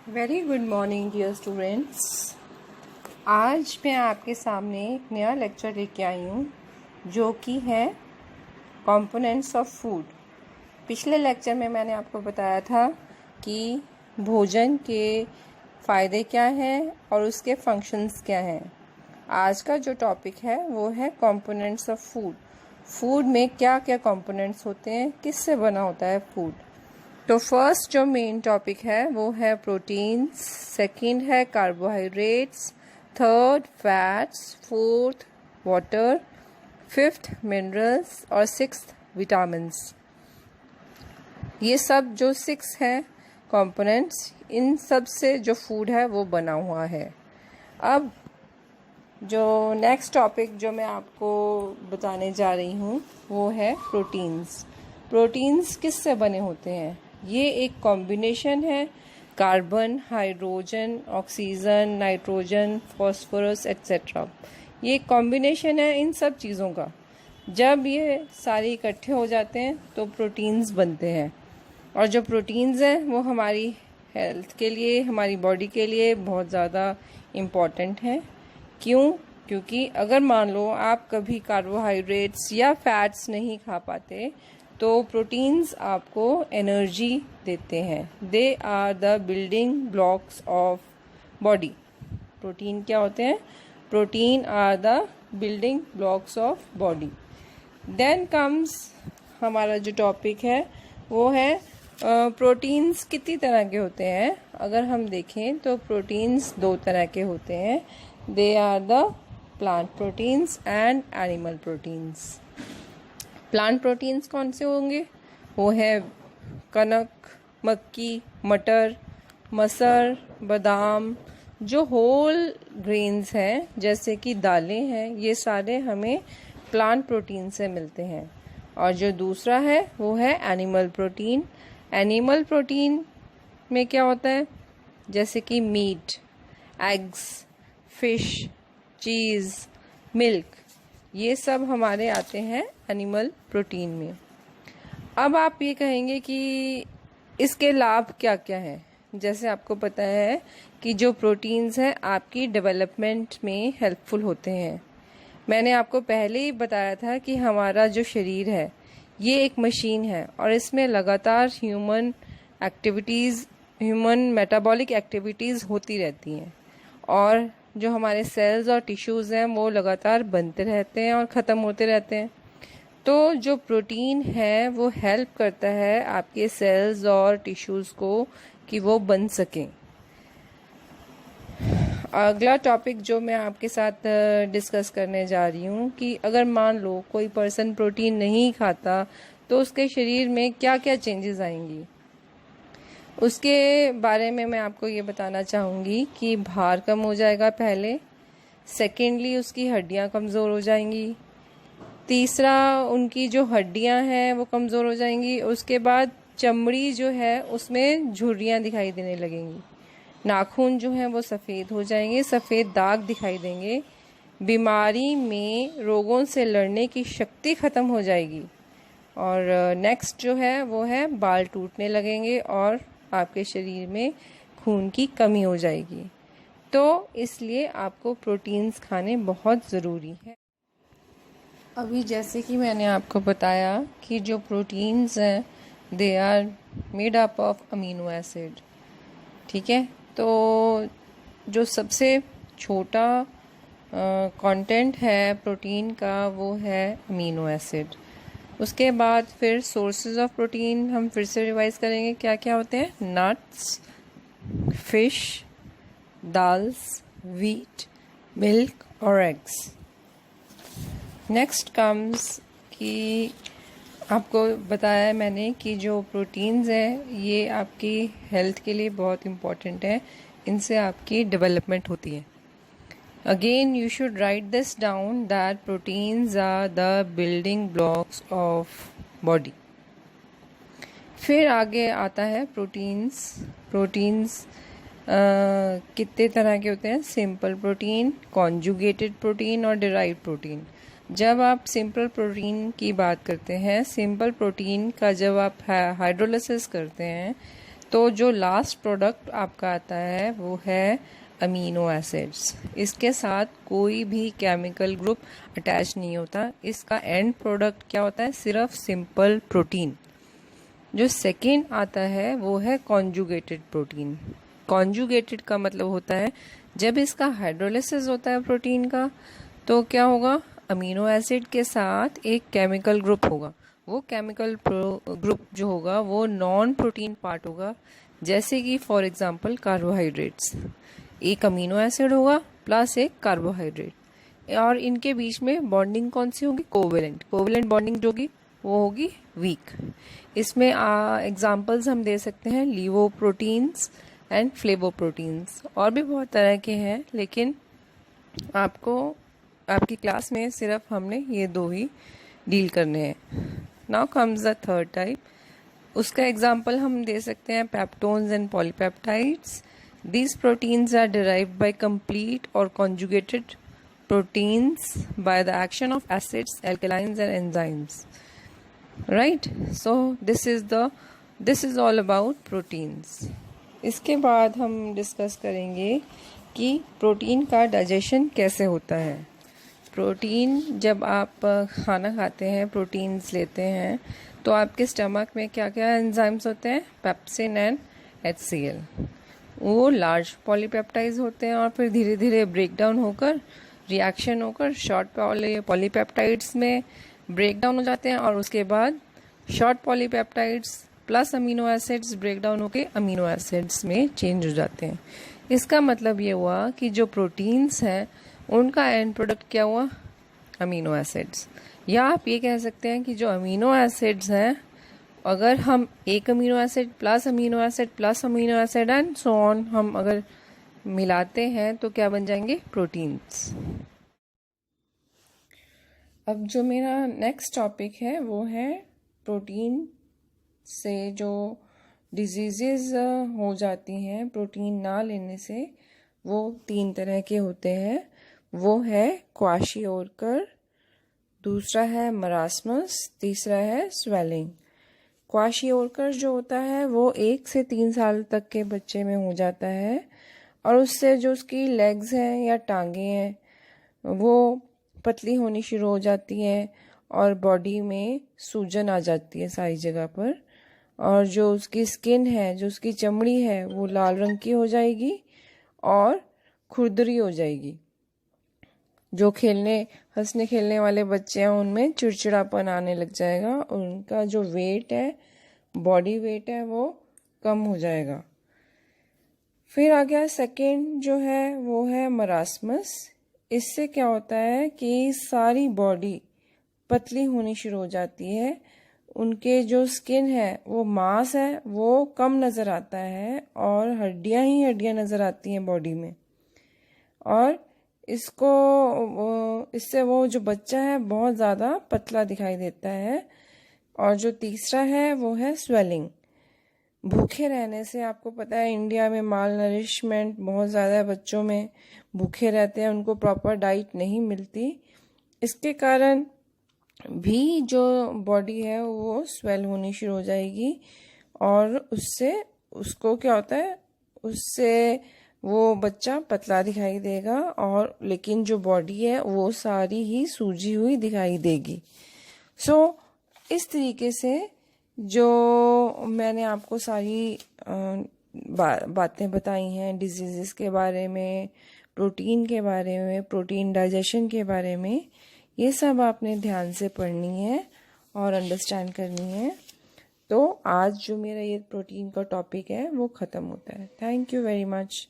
Very good morning dear students. आज मैं आपके सामने एक नया लेक्चर लेके आई हूँ जो कि है कंपोनेंट्स ऑफ फूड। पिछले लेक्चर में मैंने आपको बताया था कि भोजन के फ़ायदे क्या हैं और उसके फंक्शंस क्या हैं। आज का जो टॉपिक है वो है कंपोनेंट्स ऑफ फूड। फूड में क्या क्या कंपोनेंट्स होते हैं, किससे बना होता है फूड। तो फर्स्ट जो मेन टॉपिक है वो है प्रोटीन्स, सेकंड है carbohydrates, third fats, fourth water, fifth minerals और सिक्स्थ विटामिन्स। ये सब जो 6 हैं कंपोनेंट्स, इन सब से जो फूड है वो बना हुआ है। अब जो नेक्स्ट टॉपिक जो मैं आपको बताने जा रही हूँ वो है प्रोटीन्स। प्रोटीन्स किससे बने होते हैं? ये एक कॉम्बिनेशन है carbon, hydrogen, oxygen, nitrogen, phosphorus etcetera. ये एक कॉम्बिनेशन है इन सब चीज़ों का। जब ये सारे इकट्ठे हो जाते हैं तो प्रोटीन्स बनते हैं। और जो प्रोटीन्स हैं वो हमारी हेल्थ के लिए, हमारी बॉडी के लिए बहुत ज़्यादा इम्पॉर्टेंट हैं। क्यों? क्योंकि अगर मान लो आप कभी कार्बोहाइड्रेट्स या फैट्स नहीं खा पाते तो प्रोटीन्स आपको एनर्जी देते हैं। They are the building blocks of body. Protein क्या होते हैं? Protein are the building blocks of body. Then comes हमारा जो टॉपिक है वो है प्रोटीन्स कितनी तरह के होते हैं। अगर हम देखें तो प्रोटीन्स 2 तरह के होते हैं। They are the plant proteins and animal proteins. Plant proteins कौन से होंगे? वो है कनक, मक्की, मटर, मसर, बादाम। जो होल ग्रेन्स हैं जैसे कि दालें हैं, ये सारे हमें प्लांट प्रोटीन से मिलते हैं। और जो दूसरा है वो है एनिमल प्रोटीन। एनिमल प्रोटीन में क्या होता है? जैसे कि मीट, एग्स, फिश, चीज़, मिल्क, ये सब हमारे आते हैं एनिमल प्रोटीन में। अब आप ये कहेंगे कि इसके लाभ क्या क्या हैं। जैसे आपको पता है कि जो प्रोटीन्स हैं आपकी डेवलपमेंट में हेल्पफुल होते हैं। मैंने आपको पहले ही बताया था कि हमारा जो शरीर है ये एक मशीन है और इसमें लगातार ह्यूमन मेटाबॉलिक एक्टिविटीज़ होती रहती हैं। और जो हमारे सेल्स और टिश्यूज़ हैं वो लगातार बनते रहते हैं और ख़त्म होते रहते हैं। तो जो प्रोटीन है वो हेल्प करता है आपके सेल्स और टिश्यूज़ को कि वो बन सकें। अगला टॉपिक जो मैं आपके साथ डिस्कस करने जा रही हूँ कि अगर मान लो कोई पर्सन प्रोटीन नहीं खाता तो उसके शरीर में क्या क्या चेंजेस आएंगी, उसके बारे में मैं आपको ये बताना चाहूँगी कि भार कम हो जाएगा पहले। सेकेंडली उसकी हड्डियाँ कमज़ोर हो जाएंगी। तीसरा उनकी जो हड्डियाँ हैं वो कमज़ोर हो जाएंगी। उसके बाद चमड़ी जो है उसमें झुर्रियाँ दिखाई देने लगेंगी। नाखून जो हैं वो सफ़ेद हो जाएंगे, सफ़ेद दाग दिखाई देंगे। बीमारी में रोगों से लड़ने की शक्ति ख़त्म हो जाएगी। और नेक्स्ट जो है वो है बाल टूटने लगेंगे और आपके शरीर में खून की कमी हो जाएगी। तो इसलिए आपको प्रोटीन्स खाने बहुत ज़रूरी है। अभी जैसे कि मैंने आपको बताया कि जो प्रोटीन्स हैं they are made up of amino acid. ठीक है, तो जो सबसे छोटा कंटेंट है प्रोटीन का वो है अमीनो एसिड। उसके बाद फिर सोर्सेज ऑफ प्रोटीन हम फिर से रिवाइज करेंगे क्या क्या होते हैं। Nuts, fish, dals, wheat, milk और एग्स। नेक्स्ट कम्स कि आपको बताया है मैंने कि जो प्रोटीन्स हैं ये आपकी हेल्थ के लिए बहुत इम्पॉर्टेंट है। इनसे आपकी डेवलपमेंट होती है। Again, you should write this down that proteins are the building blocks of body. फिर आगे आता है प्रोटीन्स। प्रोटीन्स कितने तरह के होते हैं? सिंपल प्रोटीन, कॉन्जुगेटेड प्रोटीन और डिराइव्ड प्रोटीन। जब आप सिंपल प्रोटीन की बात करते हैं, सिंपल प्रोटीन का जब आप हाइड्रोलिसिस करते हैं तो जो लास्ट प्रोडक्ट आपका आता है वो है अमीनो एसिड्स। इसके साथ कोई भी केमिकल ग्रुप अटैच नहीं होता। इसका एंड प्रोडक्ट क्या होता है? सिर्फ सिंपल प्रोटीन। जो सेकेंड आता है वो है कॉन्जुगेटेड प्रोटीन। कॉन्जुगेटेड का मतलब होता है जब इसका हाइड्रोलिसिस होता है प्रोटीन का, तो क्या होगा? अमीनो एसिड के साथ एक केमिकल ग्रुप होगा। वो केमिकल ग्रुप जो होगा वो नॉन प्रोटीन पार्ट होगा, जैसे कि फॉर एग्जांपल कार्बोहाइड्रेट्स। एक अमीनो एसिड होगा प्लस एक कार्बोहाइड्रेट, और इनके बीच में बॉन्डिंग कौन सी होगी? कोवेलेंट। कोवेलेंट बॉन्डिंग जो होगी वो होगी वीक। इसमें एग्जांपल्स हम दे सकते हैं लीवोप्रोटीन्स एंड फ्लेवोप्रोटीन्स। और भी बहुत तरह के हैं, लेकिन आपकी क्लास में सिर्फ हमने ये दो ही डील करने हैं। Now comes the third type. उसका एग्जांपल हम दे सकते हैं peptones and polypeptides. These proteins are derived by complete or conjugated proteins by the action of acids, alkalines and enzymes. Right? So this is all about proteins. इसके बाद हम discuss करेंगे कि protein का डाइजेशन कैसे होता है। प्रोटीन जब आप खाना खाते हैं, प्रोटीन्स लेते हैं, तो आपके स्टमक में क्या क्या एंजाइम्स होते हैं? Pepsin and HCl। वो लार्ज पॉलीपेप्टाइड्स होते हैं और फिर धीरे धीरे ब्रेक डाउन होकर, रिएक्शन होकर शॉर्ट पॉलीपेप्टाइड्स में ब्रेक डाउन हो जाते हैं, और उसके बाद short polypeptides plus amino acids break down होकर अमीनो एसिड्स में चेंज हो जाते हैं। इसका मतलब ये हुआ कि जो प्रोटीन्स हैं उनका एंड प्रोडक्ट क्या हुआ? Amino acids. या आप ये कह सकते हैं कि जो अमीनो एसिड्स हैं, अगर हम एक amino acid plus amino acid plus amino acid and so on हम अगर मिलाते हैं तो क्या बन जाएंगे? प्रोटीन्स। अब जो मेरा नेक्स्ट टॉपिक है वो है प्रोटीन से जो डिजीजेस हो जाती हैं प्रोटीन ना लेने से, वो 3 तरह के होते हैं। वो है क्वाशियोरकर, दूसरा है मरास्मस, तीसरा है स्वेलिंग। क्वाशियोरकर जो होता है वो 1 से 3 साल तक के बच्चे में हो जाता है, और उससे जो उसकी लेग्स हैं या टांगे हैं वो पतली होनी शुरू हो जाती हैं, और बॉडी में सूजन आ जाती है सारी जगह पर, और जो उसकी स्किन है, जो उसकी चमड़ी है, वो लाल रंग की हो जाएगी और खुरदरी हो जाएगी। जो हंसने खेलने वाले बच्चे हैं उनमें चिड़चिड़ापन आने लग जाएगा, और उनका जो वेट है, बॉडी वेट है, वो कम हो जाएगा। फिर आ गया सेकेंड जो है वो है मरास्मस। इससे क्या होता है कि सारी बॉडी पतली होनी शुरू हो जाती है, उनके जो स्किन है वो मांस है वो कम नज़र आता है, और हड्डियां ही हड्डियां नज़र आती हैं बॉडी में, और इससे वो जो बच्चा है बहुत ज़्यादा पतला दिखाई देता है। और जो तीसरा है वो है स्वेलिंग। भूखे रहने से, आपको पता है इंडिया में माल नरिशमेंट बहुत ज़्यादा है, बच्चों में भूखे रहते हैं, उनको प्रॉपर डाइट नहीं मिलती। इसके कारण भी जो बॉडी है वो स्वेल होनी शुरू हो जाएगी, और उससे उसको क्या होता है, उससे वो बच्चा पतला दिखाई देगा, और लेकिन जो बॉडी है वो सारी ही सूजी हुई दिखाई देगी। इस तरीके से जो मैंने आपको सारी बातें बताई हैं डिजीज़ेस के बारे में, प्रोटीन के बारे में, प्रोटीन डाइजेशन के बारे में, ये सब आपने ध्यान से पढ़नी है और अंडरस्टैंड करनी है। तो आज जो मेरा ये प्रोटीन का टॉपिक है वो ख़त्म होता है। Thank you very much.